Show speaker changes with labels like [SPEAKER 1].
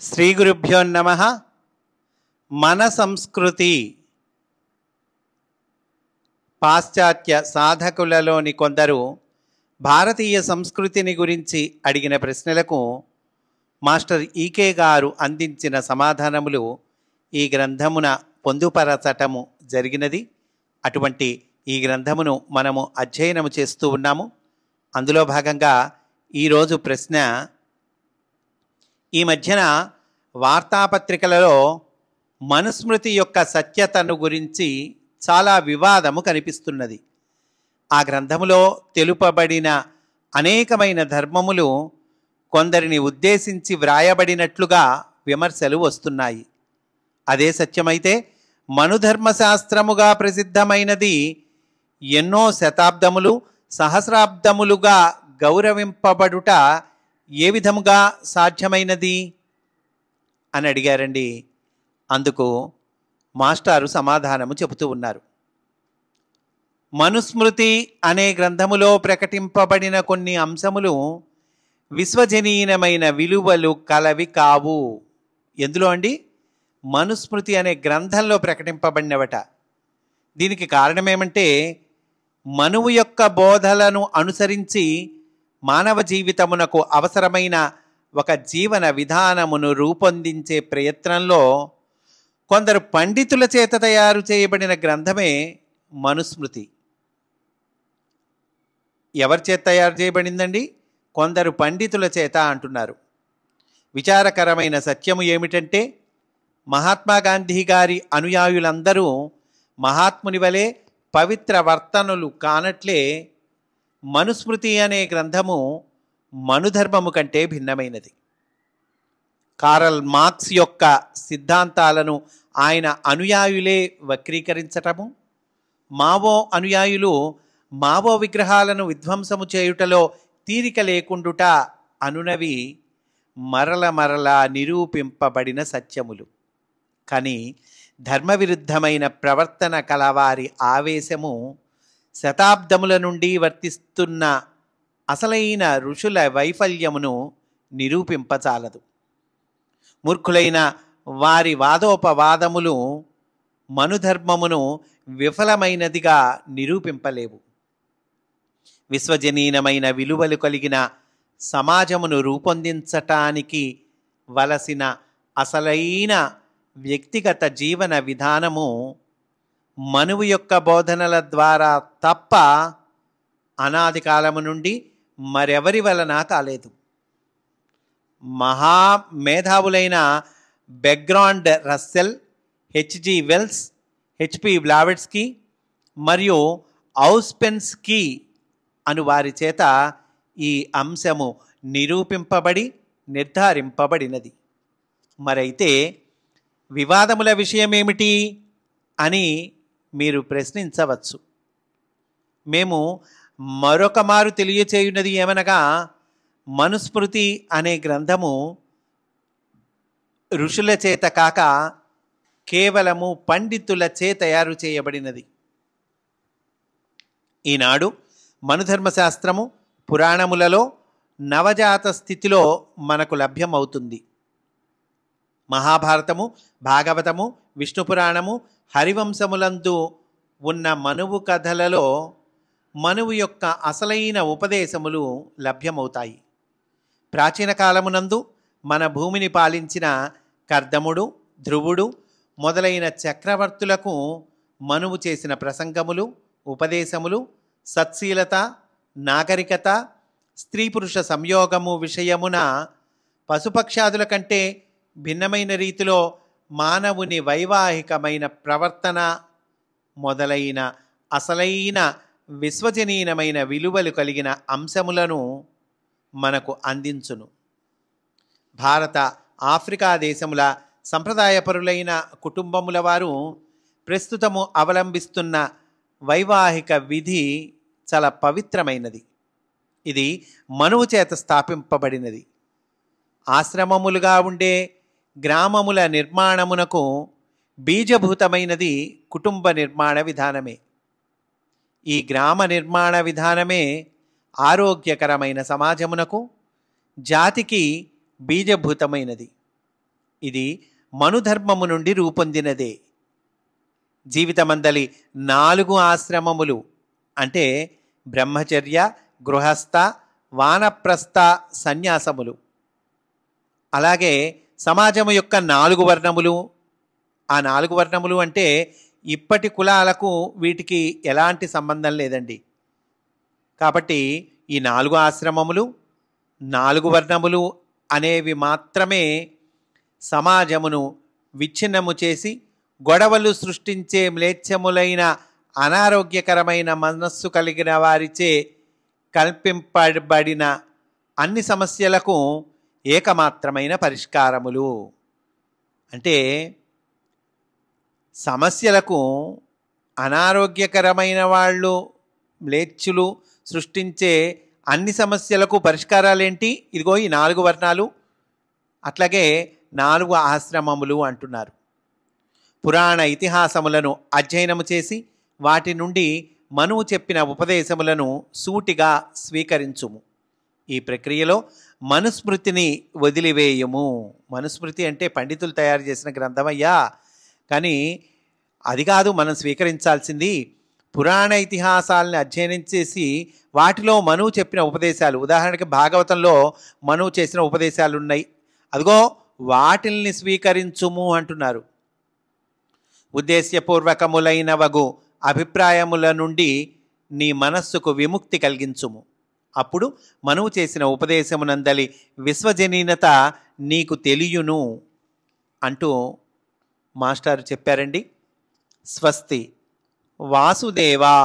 [SPEAKER 1] శ్రీ గురుభ్యో నమః. మన సంస్కృతి పాశ్చాత్య సాధకులలోని కొందరు భారతీయ సంస్కృతిని గురించి అడిగిన ప్రశ్నలకు మాస్టర్ ఈకే గారు అందించిన సమాధానములు ఈ గ్రంథమున పొందుపరచటము జరిగినది. అటువంటి ఈ గ్రంథమును మనము అధ్యయనము చేస్తూ ఉన్నాము. అందులో భాగంగా ఈరోజు ప్రశ్న, ఈ మధ్యన వార్తాపత్రికలలో మనుస్మృతి యొక్క సత్యతను గురించి చాలా వివాదము కనిపిస్తున్నది. ఆ గ్రంథములో తెలుపబడిన అనేకమైన ధర్మములు కొందరిని ఉద్దేశించి వ్రాయబడినట్లుగా విమర్శలు వస్తున్నాయి. అదే సత్యమైతే మనుధర్మశాస్త్రముగా ప్రసిద్ధమైనది ఎన్నో శతాబ్దములు సహస్రాబ్దములుగా గౌరవింపబడుట ఏ విధముగా సాధ్యమైనది అని అడిగారండి. అందుకు మాస్టారు సమాధానము చెబుతూ ఉన్నారు. మనుస్మృతి అనే గ్రంథములో ప్రకటింపబడిన కొన్ని అంశములు విశ్వజనీయమైన విలువలు కలవి కావు. ఎందులో అండి? మనుస్మృతి అనే గ్రంథంలో ప్రకటింపబడినవట. దీనికి కారణమేమంటే, మనువు యొక్క బోధలను అనుసరించి మానవ జీవితమునకు అవసరమైన ఒక జీవన విధానమును రూపొందించే ప్రయత్నంలో కొందరు పండితుల చేత తయారు చేయబడిన గ్రంథమే మనుస్మృతి. ఎవరి చేత తయారు చేయబడిందండి? కొందరు పండితుల చేత అంటున్నారు. విచారకరమైన సత్యము ఏమిటంటే, మహాత్మా గాంధీ గారి అనుయాయులందరూ మహాత్ముని వలె పవిత్ర వర్తనులు కానట్లే మనుస్మృతి అనే గ్రంథము మనుధర్మము కంటే భిన్నమైనది. కారల్ మార్క్స్ యొక్క సిద్ధాంతాలను ఆయన అనుయాయులే వక్రీకరించటము, మావో అనుయాయులు మావో విగ్రహాలను విధ్వంసము చేయుటలో తీరిక లేకుండుట అనునవి మరల నిరూపింపబడిన సత్యములు. కానీ ధర్మవిరుద్ధమైన ప్రవర్తన కలవారి ఆవేశము శతాబ్దముల నుండి వర్తిస్తున్న అసలైన ఋషుల వైఫల్యమును నిరూపింపచాలదు. మూర్ఖులైన వారి వాదోపవాదములు మనుధర్మమును విఫలమైనదిగా నిరూపింపలేవు. విశ్వజనీనమైన విలువలు కలిగిన సమాజమును రూపొందించటానికి వలసిన అసలైన వ్యక్తిగత జీవన విధానము మనువు యొక్క బోధనల ద్వారా తప్ప అనాది కాలము నుండి మరెవరి వలన కాలేదు. మహామేధావులైన Bertrand Russell, H G Wells, H P Blavatsky మరియు ఔస్పెన్స్కీ అను వారి చేత ఈ అంశము నిరూపింపబడి నిర్ధారింపబడినది. మరైతే వివాదముల విషయమేమిటి అని మీరు ప్రశ్నించవచ్చు. మేము మరొక మారు తెలియచేయున్నది ఏమనగా, మనుస్మృతి అనే గ్రంథము ఋషుల చేత కాక కేవలము పండితులచే తయారు చేయబడినది. ఈనాడు మనుధర్మశాస్త్రము పురాణములలో నవజాత స్థితిలో మనకు లభ్యమవుతుంది. మహాభారతము, భాగవతము, విష్ణు పురాణము, హరివంశములందు ఉన్న మనువు కథలలో మనువు యొక్క అసలైన ఉపదేశములు లభ్యమవుతాయి. ప్రాచీన కాలమునందు మన భూమిని పాలించిన కర్దముడు, ధ్రువుడు మొదలైన చక్రవర్తులకు మనువు చేసిన ప్రసంగములు, ఉపదేశములు సత్శీలత, నాగరికత, స్త్రీ పురుష సంయోగము విషయమున పశుపక్షాదుల కంటే భిన్నమైన రీతిలో మానవుని వైవాహికమైన ప్రవర్తన మొదలైన అసలైన విశ్వజనీనమైన విలువలు కలిగిన అంశములను మనకు అందించును. భారత, ఆఫ్రికా దేశముల సంప్రదాయపరులైన కుటుంబముల వారు ప్రస్తుతము అవలంబిస్తున్న వైవాహిక విధి చాలా పవిత్రమైనది. ఇది మనువు చేత స్థాపింపబడినది. ఆశ్రమములుగా ఉండే గ్రామముల నిర్మాణమునకు బీజభూతమైనది కుటుంబ నిర్మాణ విధానమే. ఈ గ్రామ నిర్మాణ విధానమే ఆరోగ్యకరమైన సమాజమునకు, జాతికి బీజభూతమైనది. ఇది మనుధర్మము నుండి రూపొందినదే. జీవితమందలి 4 ఆశ్రమములు అంటే బ్రహ్మచర్య, గృహస్థ, వానప్రస్థ, సన్యాసములు. అలాగే సమాజము యొక్క 4 వర్ణములు. ఆ 4 వర్ణములు అంటే ఇప్పటి కులాలకు వీటికి ఎలాంటి సంబంధం లేదండి. కాబట్టి ఈ 4 ఆశ్రమములు, 4 వర్ణములు అనేవి మాత్రమే సమాజమును విచ్ఛిన్నము చేసి గొడవలు సృష్టించే మ్లేచ్ఛములైన అనారోగ్యకరమైన మనస్సు కలిగిన వారిచే కల్పింపబడిన అన్ని సమస్యలకు ఏకమాత్రమైన పరిష్కారములు. అంటే సమస్యలకు అనారోగ్యకరమైన వాళ్ళు మ్లేచ్ఛులు సృష్టించే అన్ని సమస్యలకు పరిష్కారాలేంటి? ఇదిగో ఈ 4 వర్ణాలు, అట్లాగే 4 ఆశ్రమములు అంటున్నారు. పురాణ ఇతిహాసములను అధ్యయనము చేసి వాటి నుండి మనువు చెప్పిన ఉపదేశములను సూటిగా స్వీకరించుము. ఈ ప్రక్రియలో మనుస్మృతిని వదిలివేయము. మనుస్మృతి అంటే పండితులు తయారు చేసిన గ్రంథమయ్యా, కానీ అది కాదు మనం స్వీకరించాల్సింది. పురాణ ఇతిహాసాలని అధ్యయనం చేసి వాటిలో మనువు చెప్పిన ఉపదేశాలు, ఉదాహరణకి భాగవతంలో మనువు చేసిన ఉపదేశాలు ఉన్నాయి, అదిగో వాటిల్ని స్వీకరించుము అంటున్నారు. ఉద్దేశ్యపూర్వకములైన వగు అభిప్రాయముల నుండి నీ మనస్సుకు విముక్తి కలిగించుము. అప్పుడు మనువు చేసిన ఉపదేశమునందలి విశ్వజనీనత నీకు తెలియును అంటూ మాస్టారు చెప్పారండి. స్వస్తి. వాసుదేవా.